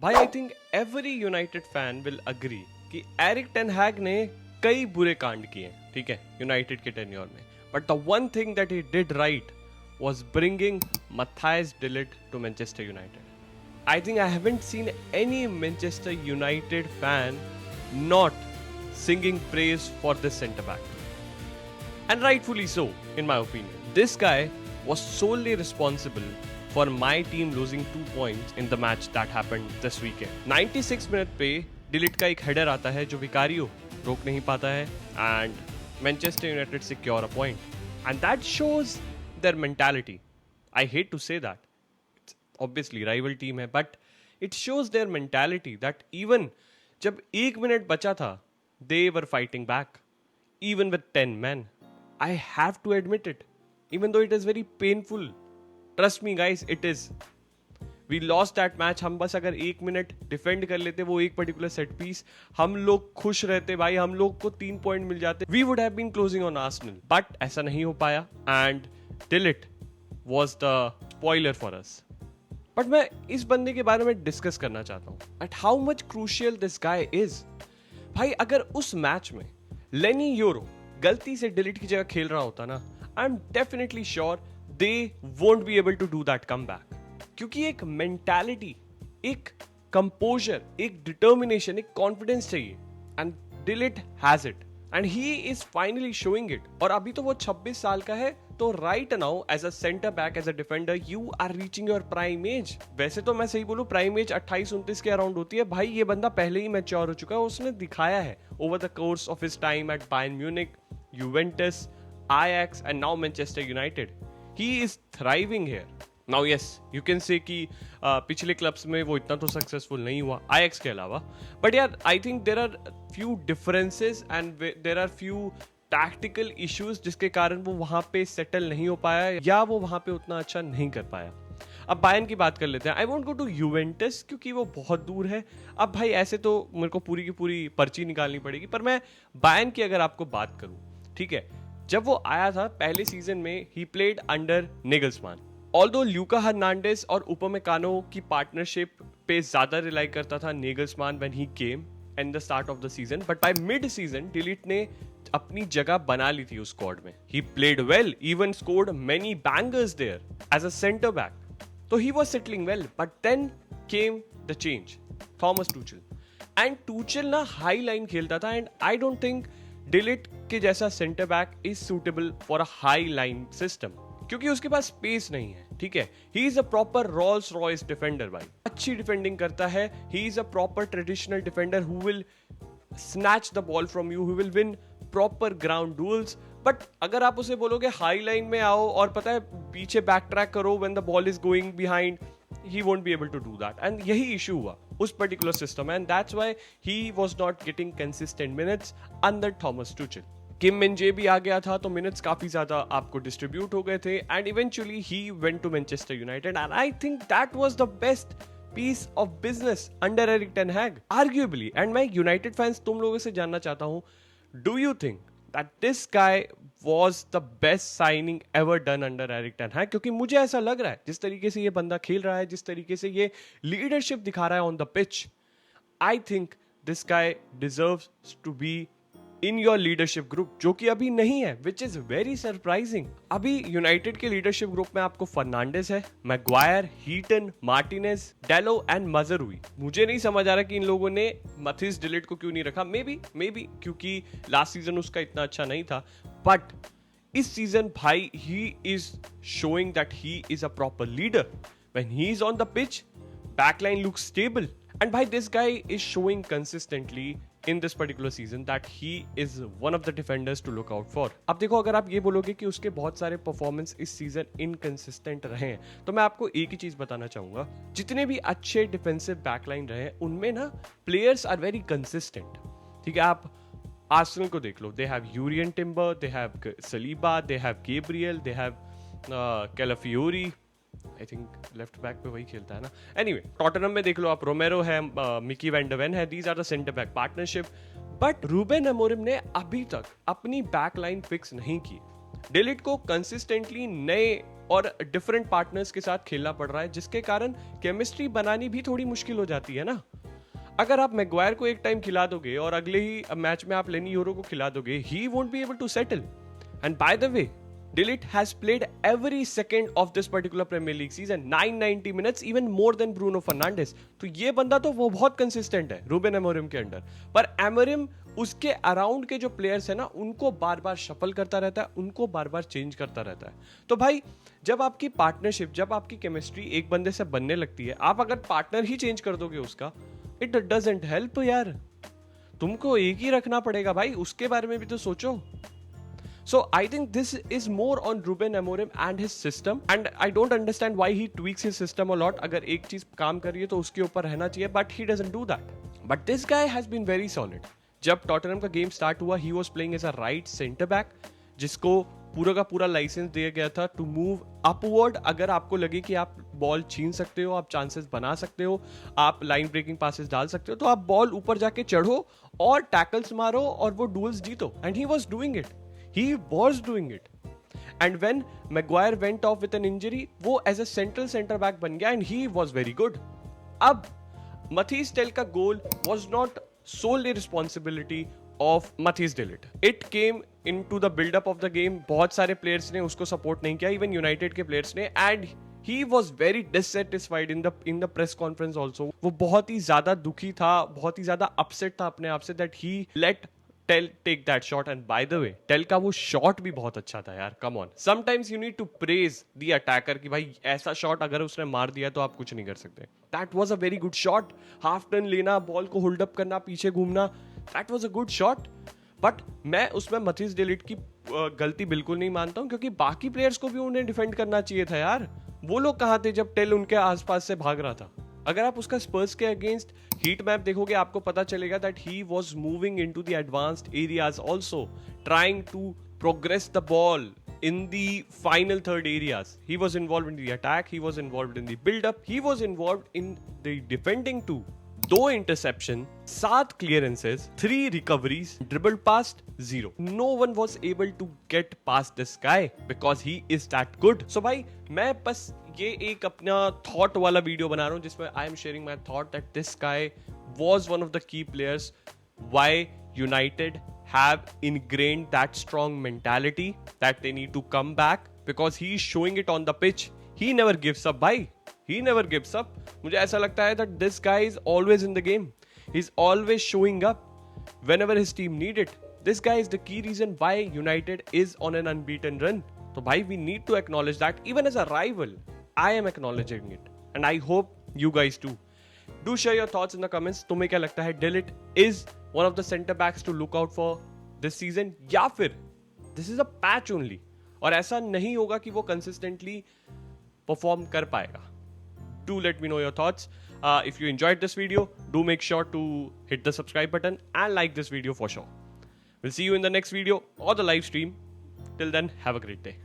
भाई I think every United fan will agree कि Eric ten हैग ने कई बुरे कांड किए हैं, ठीक है, यूनाइटेड के टेन्योर में, but the one thing that he did right was bringing Matthias de Ligt to Manchester United. I think I haven't seen any Manchester United fan not singing praise for this centre back. And rightfully so, in my opinion. This guy was solely responsible for my team losing 2 points in the match that happened this weekend. 96 minute पे delete का एक header आता है जो Vicario रोक नहीं पाता है and Manchester United secure a point. And that shows their mentality. I hate to say that. It's obviously rival team है, but it shows their mentality that even जब 1 मिनट बचा था, they were fighting back, even with 10 men. I have to admit it, even though it is very painful. Trust me guys, it is. We lost that match. हम बस अगर 1 minute defend कर लेते वो एक पर्टिकुलर सेट पीस, हम लोग खुश रहते भाई, हम लोग को 3 पॉइंट मिल जाते. We would have been closing on Arsenal, but ऐसा नहीं हो पाया and De Ligt was the spoiler for us. But मैं इस बंदे के बारे में डिस्कस करना चाहता हूँ at how much crucial this guy is. भाई अगर उस मैच में लेनी यूरो गलती से डिलिट की जगह खेल रहा होता ना, I am definitely sure they won't be able to do that come back. क्योंकि एक मेंटालिटी, एक कंपोजर, एक डिटर्मिनेशन, एक कॉन्फिडेंस चाहिए and Dalot has it and he is finally showing it. और अभी तो वो 26 साल का है, तो right now as a centre back, as a defender, you are reaching your prime age. वैसे तो मैं सही बोलूं प्राइम एज 28-29 के अराउंड होती है. भाई ये बंदा पहले ही मैच्योर हो चुका है, उसने दिखाया है over the course of his time at Bayern Munich, Juventus, Ajax and now Manchester United. He is thriving here. Now yes you can say कि पिछले क्लब्स में वो इतना तो सक्सेसफुल नहीं हुआ आयैक्स के अलावा, बट यार I think there are few differences and there are few tactical issues जिसके कारण वो वहां पे सेटल नहीं हो पाया या वो वहां पे उतना अच्छा नहीं कर पाया. अब बायर्न की बात कर लेते हैं. I won't go to Juventus क्योंकि वो बहुत दूर है. अब भाई ऐसे तो मेरे को पूरी की पूरी पर्ची निकालनी पड़ेगी, पर मैं बायर्न की अगर आपको बात करूं, ठीक है, जब वो आया था पहले सीजन में ही played under Nagelsmann. Although Luca Hernandez और उपमेकानो की पार्टनरशिप पे ज्यादा रिलाई करता था Nagelsmann when he came at the start of the season, but by mid season de Ligt ने अपनी जगह बना ली थी उस स्क्वाड में. ही played well, even scored many bangers there as a centre back. तो he was settling well, but then came the change, Thomas Tuchel. And टूचल ना हाई लाइन खेलता था and I don't think delete के जैसा centre back is suitable for a high line system क्योंकि उसके पास space नहीं है. ठीक है, he is a proper Rolls Royce defender भाई, अच्छी डिफेंडिंग करता है. He is a proper traditional defender who will snatch the ball from you, who will win proper ground duels. But अगर आप उसे बोलोगे हाई लाइन में आओ और पता है पीछे बैक ट्रैक करो when the ball is going behind, he won't be able to do that. And यही issue हुआ उस particular system and that's why he was not getting consistent minutes under Thomas Tuchel. किम मिनजे भी आ गया था तो minutes काफी ज्यादा आपको डिस्ट्रीब्यूट हो गए थे and eventually he went to Manchester United and I think that was the best piece of business under Erik ten Hag arguably. And मैं यूनाइटेड फैंस तुम लोगों से जानना चाहता हूं, do you think that this guy was the best signing ever done under Eric Ten Hag? क्योंकि मुझे ऐसा लग रहा है जिस तरीके से ये बंदा खेल रहा है, जिस तरीके से ये लीडरशिप दिखा रहा है on the pitch, I think this guy deserves to be in your leadership group, जो कि अभी नहीं है, विच इज वेरी सरप्राइजिंग. अभी यूनाइटेड के लीडरशिप ग्रुप में आपको फर्नांडिस है, Maguire, Heaton, Martinez, Dalot and Mazraoui. मुझे नहीं समझ आ रहा कि इन लोगों ने मैथिस डिलिट को क्यों नहीं रखा. मे बी क्योंकि लास्ट सीजन उसका इतना अच्छा नहीं था, बट इस सीजन भाई he is showing that he is a proper leader. When he is on the pitch, backline looks stable. And bhai, this guy is showing consistently in this particular season that he is one of the defenders to look out for. अब देखो, अगर आप ये बोलोगे कि उसके बहुत सारे परफॉर्मेंस इस सीजन इनकंसिस्टेंट रहे हैं, तो मैं आपको एक ही चीज बताना चाहूंगा, जितने भी अच्छे डिफेंसिव बैकलाइन रहे हैं उनमें ना प्लेयर्स आर वेरी कंसिस्टेंट. ठीक है, आप आर्सेनल को देख लो, they have Jurrien Timber, they have Saliba, they have Gabriel, they have Calafiori. I think left back पे वही खेलता है ना. एनीवे, टॉटनहम में देख लो आप, रोमेरो है, मिकी वैन डे वेन है, these are the centre back partnership. But Ruben Amorim ने अभी तक अपनी बैक लाइन फिक्स नहीं की. डिलिट को कंसिस्टेंटली नए और डिफरेंट पार्टनर्स के साथ खेलना पड़ रहा है, जिसके कारण केमिस्ट्री बनानी भी थोड़ी मुश्किल हो जाती है ना। अगर आप मैग्वायर को एक टाइम खिला दोगे और अगले ही मैच में आप लेनी यूरो को खिला दोगे, he won't be able to settle. And by the way, Dalot has played every second of this particular Premier League season, 990 minutes, even more than Bruno Fernandes. तो ये बंदा तो वो बहुत कंसिस्टेंट है रूबेन एमोरिम के अंडर, पर Amorim उसके अराउंड के जो प्लेयर्स है ना, उनको बार बार शफल करता रहता है, उनको बार बार चेंज करता रहता है। तो भाई, जब आपकी पार्टनरशिप, जब आपकी केमिस्ट्री एक बंदे से बनने लगती है, आप अगर पार्टनर ही चेंज कर दोगे उसका, इट डजंट हेल्प यार। तुमको एक ही रखना पड़ेगा भाई, उसके बारे में भी तो सोचो। So I think this is more on Ruben Amorim and his system, and I don't understand why he tweaks his system a lot. अगर एक चीज काम कर रही है तो उसके ऊपर रहना चाहिए, but he doesn't do that. But this guy has been very solid. जब टॉटनहम का गेम स्टार्ट हुआ, he was playing as a right center back, जिसको पूरा का पूरा लाइसेंस दिया गया था टू मूव अपवर्ड। अगर आपको लगे कि आप बॉल छीन सकते हो, आप चांसेस बना सकते हो, आप लाइन ब्रेकिंग पासेस डाल सकते हो, तो आप बॉल ऊपर जाके चढ़ो और टैकल्स मारो और वो डुएल्स जीतो। And he was doing it, he was doing it. And when Maguire went off with an injury, वो as a central center back बन गया and he was very good. अब Mathys Tel का goal was not solely responsibility of Mathys de Ligt. It came into the build up of the game. बहुत सारे players ने उसको support नहीं किया, even United के players ने, and he was very dissatisfied in the press conference also. वो बहुत ही ज्यादा दुखी था, बहुत ही ज्यादा upset था अपने आप से that he let Tel take that shot. And by the way, Tel का वो शॉट भी बहुत अच्छा था यार। Come on, sometimes you need to praise the attacker कि भाई ऐसा शॉट अगर उसने मार दिया तो आप कुछ नहीं कर सकते। That was a very good shot. Half turn लेना, बॉल को होल्ड अप करना, पीछे घूमना, that was a good shot. But मैं उसमें मथीस डे लिट की गलती बिल्कुल नहीं मानता हूं, क्योंकि बाकी प्लेयर्स को भी उन्हें डिफेंड करना चाहिए था यार। वो लोग कहां थे जब टेल उनके आसपास से भाग रहा था? अगर आप उसका स्पर्स के अगेंस्ट हीट मैप देखोगे, आपको पता चलेगा that he was moving into the advanced areas also, trying to progress the ball in the final third areas. He was involved in the attack, he was involved in the build up, he was involved in the defending too. 2 interception, 7 clearances, 3 recoveries, dribbled past 0. No one was able to get past this guy because he is that good. So भाई, मैं बस ये एक अपना thought वाला video बना रहा हूँ जिसमें I am sharing my thought that this guy was one of the key players why United have ingrained that strong mentality that they need to come back, because he is showing it on the pitch. He never gives up, bhai. He never gives up. मुझे ऐसा लगता है that this guy is always in the game. He's always showing up whenever his team need it. This guy is the key reason why United is on an unbeaten run. So bhai, we need to acknowledge that. Even as a rival, I am acknowledging it. And I hope you guys too. Do share your thoughts in the comments. तुम्हें क्या लगता है? De Ligt is one of the center backs to look out for this season, या फिर this is a patch only, और ऐसा नहीं होगा कि वो consistently perform कर पाएगा? Do let me know your thoughts. If you enjoyed this video, do make sure to hit the subscribe button and like this video for sure. We'll see you in the next video or the live stream. Till then, have a great day.